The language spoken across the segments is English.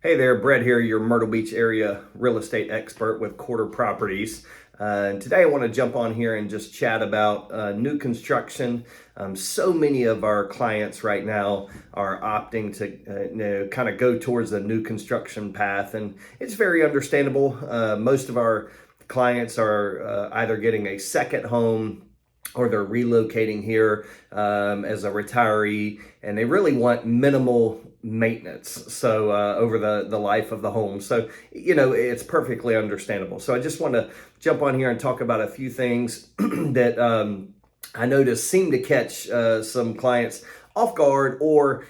Hey there, Brett here, your Myrtle Beach area real estate expert with Quarter Properties. And today I want to jump on here and just chat about new construction. So many of our clients right now are opting to kind of go towards the new construction path, and it's very understandable. Most of our clients are either getting a second home or they're relocating here as a retiree, and they really want minimal maintenance over the life of the home. So it's perfectly understandable. So I just want to jump on here and talk about a few things that I noticed seem to catch some clients off guard, or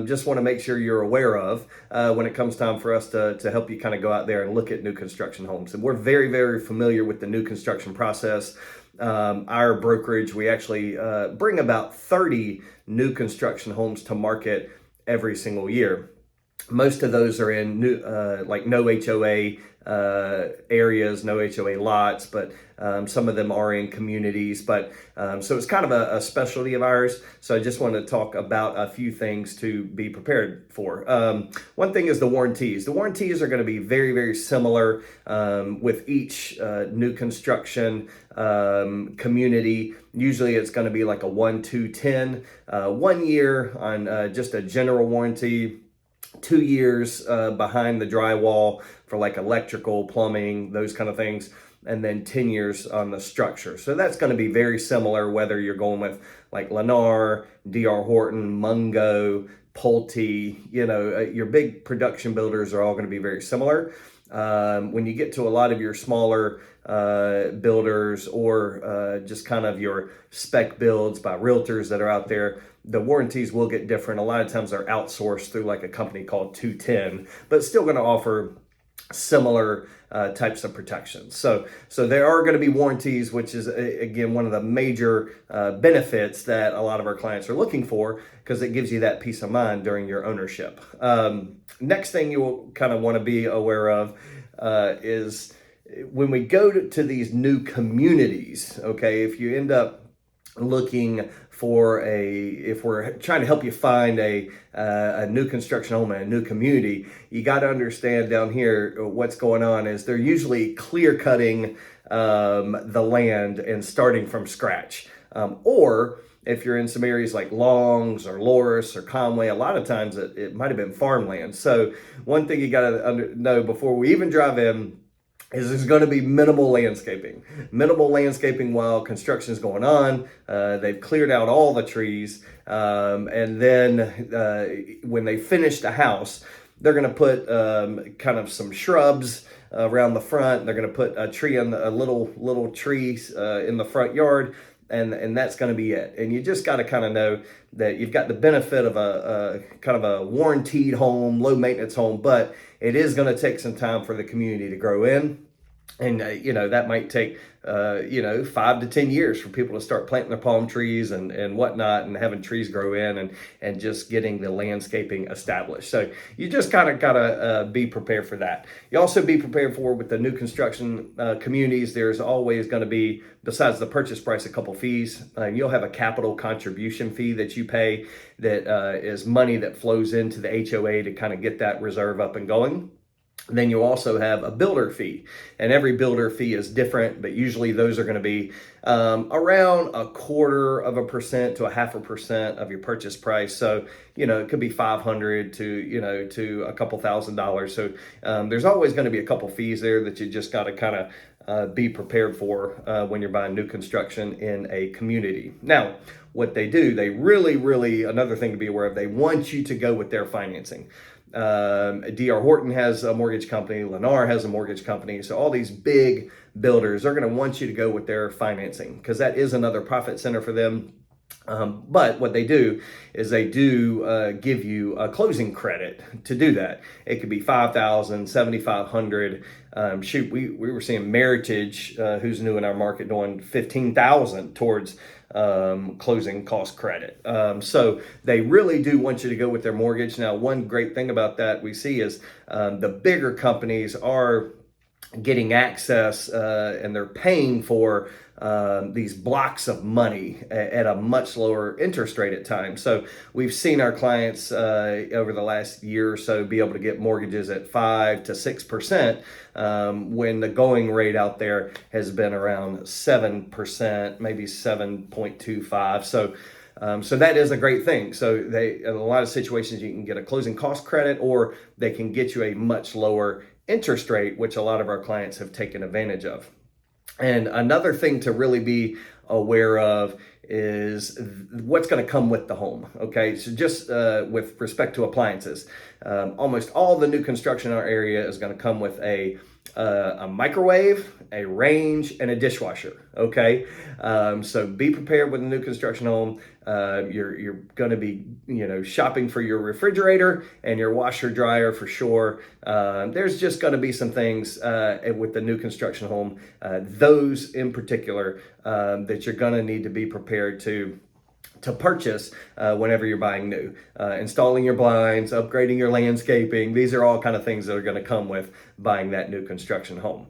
just want to make sure you're aware of when it comes time for us to help you kind of go out there and look at new construction homes. And we're very, very familiar with the new construction process. Our brokerage, we actually bring about 30 new construction homes to market every single year. Most of those are in new, like no HOA areas, no HOA lots, but some of them are in communities. But so it's kind of a specialty of ours. So I just want to talk about a few things to be prepared for. One thing is the warranties. The warranties are going to be very, very similar with each new construction community. Usually it's going to be like a 1, 2, 10, 1 year on just a general warranty. 2 years behind the drywall for like electrical, plumbing, those kind of things, and then 10 years on the structure. So that's going to be very similar whether you're going with like Lennar, D.R. Horton, Mungo, Pulte. Your big production builders are all going to be very similar. When you get to a lot of your smaller builders, or just kind of your spec builds by realtors that are out there, the warranties will get different. A lot of times they're outsourced through like a company called 210, but still going to offer similar types of protections. So there are going to be warranties, which is again one of the major benefits that a lot of our clients are looking for, because it gives you that peace of mind during your ownership. Next thing you will kind of want to be aware of is when we go to these new communities. Okay, if you end up looking for if we're trying to help you find a new construction home in a new community, you got to understand down here what's going on is they're usually clear cutting the land and starting from scratch. Or if you're in some areas like Longs or Loris or Conway, a lot of times it might have been farmland. So one thing you got to know before we even drive in is there's going to be minimal landscaping while construction is going on. They've cleared out all the trees. And then when they finish the house, they're going to put kind of some shrubs around the front. They're going to put a little tree in the front yard. And that's going to be it. And you just got to kind of know that you've got the benefit of a kind of a warranted home, low maintenance home, but it is going to take some time for the community to grow in. And, that might take, 5 to 10 years for people to start planting their palm trees and whatnot, and having trees grow in and just getting the landscaping established. So you just kind of got to be prepared for that. You also be prepared for, with the new construction communities, there's always going to be, besides the purchase price, a couple fees. You'll have a capital contribution fee that you pay that is money that flows into the HOA to kind of get that reserve up and going. Then you also have a builder fee, and every builder fee is different, but usually those are going to be around 0.25% to 0.5% of your purchase price. So, it could be $500 to a couple $1,000. So there's always going to be a couple fees there that you just got to kind of be prepared for when you're buying new construction in a community. Now, what they do, they really, another thing to be aware of, they want you to go with their financing. D.R. Horton has a mortgage company, Lennar has a mortgage company. So all these big builders are going to want you to go with their financing, because that is another profit center for them. But what they do is they do give you a closing credit to do that. It could be $5,000, $7,500. Shoot, we were seeing Meritage, who's new in our market, doing $15,000 towards closing cost credit. So they really do want you to go with their mortgage. Now, one great thing about that we see is the bigger companies are getting access and they're paying for these blocks of money at a much lower interest rate at times. So we've seen our clients over the last year or so be able to get mortgages at 5 to 6% when the going rate out there has been around 7%, maybe 7.25. So that is a great thing. So in a lot of situations, you can get a closing cost credit, or they can get you a much lower interest rate, which a lot of our clients have taken advantage of. And another thing to really be aware of is what's going to come with the home. Okay, so just with respect to appliances, almost all the new construction in our area is going to come with a microwave, a range, and a dishwasher. Okay, so be prepared with a new construction home. You're going to be shopping for your refrigerator and your washer dryer for sure. There's just going to be some things with the new construction home, those in particular, that you're going to need to be prepared to purchase whenever you're buying new. Installing your blinds, upgrading your landscaping, these are all kind of things that are going to come with buying that new construction home.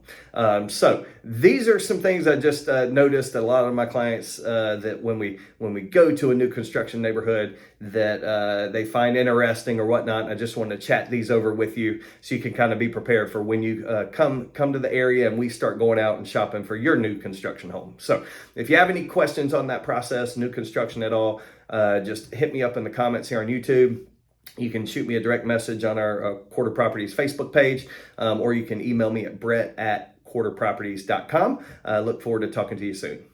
So these are some things I just noticed a lot of my clients that when we go to a new construction neighborhood that they find interesting or whatnot. I just want to chat these over with you so you can kind of be prepared for when you come to the area and we start going out and shopping for your new construction home. So if you have any questions on that process, new construction at all, just hit me up in the comments here on YouTube. You can shoot me a direct message on our Quarter Properties Facebook page, or you can email me at brett@quarterproperties.com. Look forward to talking to you soon.